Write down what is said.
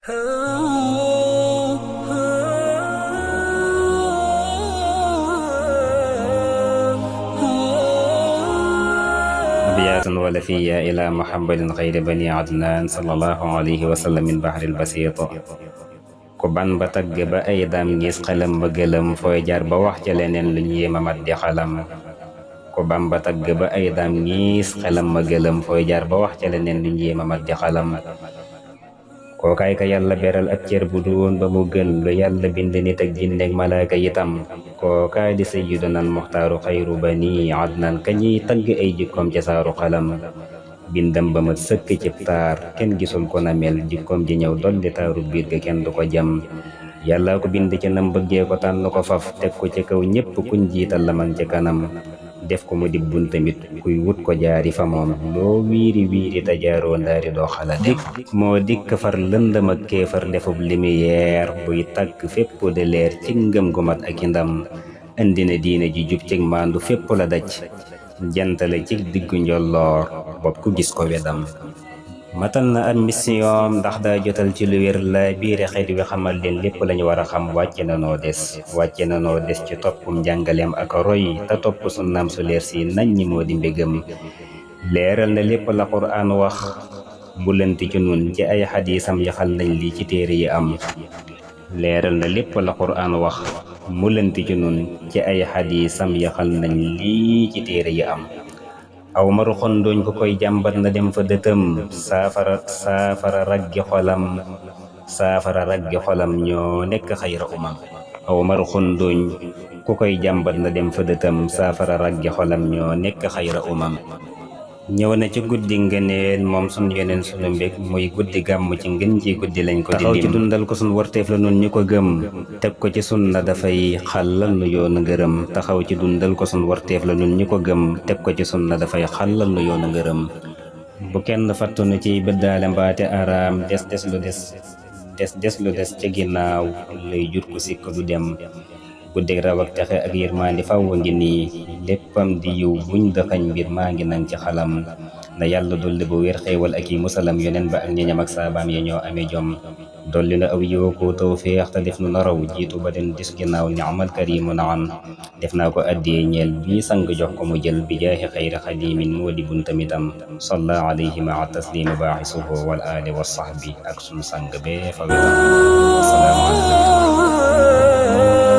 أبيات ولفية إلى محمد خير بني عدنان صلى الله عليه وسلم من بحر البسيط ku ban ba tagg ba ay daam gis xelam ba gëlëm fooy jaar ba wax ca leneen lu ñu yéema mat di xalam ku ban ba tagg ba ay daam gis xelam ba gëlëm fooy jaar ba wax ca leneen lu ñu yéema mat di xalam kookaay ka yàlla beral ab cër bu doon ba mu gën lu yàlla bind nit ak jinneeg malaaka yitam kookaay di sayyidunal muxtaaru xayru bani adnan ka ñiy tagg ay jikkoom ca saaru xalam bindam ba mat sëkk cib taar kenn gisul ko na mel jikkoom ji ñëw dolli taaru biir ga kenn du ko jam yàlla ko bind ci nam bëggee ko tànn ko faf teg ko ci kaw ñépp kuñ jiital la man ci kanam def ko mu di bun tamit kuy wut ko jaari fa moom loo wiiri wiiri te jaaroo ndaari doo xala dik moo dikk far lëndëm ak kéefar defub lumière buy tàkk fépp de leer ci ngëm gu mat ak i ndam indi na diine ji jub cig maandu fépp la daj jantale ci diggu njolloor bopp ku gis ko wedam matal na ab mission ndax daa jotal ci lu wér la biire xeet wi xamal leen lépp lañu war a xam wàcce na noo des ci toppum njàngaleem ak roy te topp sunnaam su leer si nañ ñi moo di mbégam leeral na lépp la quraan wax bu lënt ci nun ci ay xadiisam yaxal nañ lii ci téere yi am leeral na lépp la quraan wax mu lënt ci nun ci ay xadiisam yaxal nañ lii ci téere yi am aw maru xondooñ ko koy jàmbat na dem fa dëtëm saafara raggi xolam ñoo nekk xayra umam aw maru xondooñ ku koy jàmbat na dem fa dëtëm saafara raggi xolam ñoo nekk xayra umam ñëw na ci guddi ngëneel moom sun yeneen sunu mbég muy guddi gàmm ci ngën ji guddi lañ ko di lim taxaw ci dundal ko sun warteef la nun ñu ko gëm teg ko ci sunna dafay xàllal nu yoonu ngërëm taxaw ci dundal ko sun warteef la nun ñu ko gëm teg ko ci sunna dafay xàllal nu yoonu ngërëm bu kenn fattunu ciy bëddaale mbaate araam des lu des ca ginnaaw lay jur ku sikk du dem guddig raw ak texe ak yërmandi faw ngi nii léppam di yiw buñ dëxañ mbir maa ngi nang ci xalam na yàlla dolli bu wér xéewal ak yi musalam yonen ba ak ñeñam ak saabaam ya ñoo amee jom dolli na aw yiw ko tawfeex te def nu naraw jiitu ba den dis ginnaaw ni'mal karimu naam def naa ko addiyee ñeel bii sang jox ko mu jël bi jaahi xayri xadimin moo di buntamitam salla alayhi maa taslimi baaxisuhu wal aali wa sahbi ak sunu sang bee fa wetam assalaamu alaykum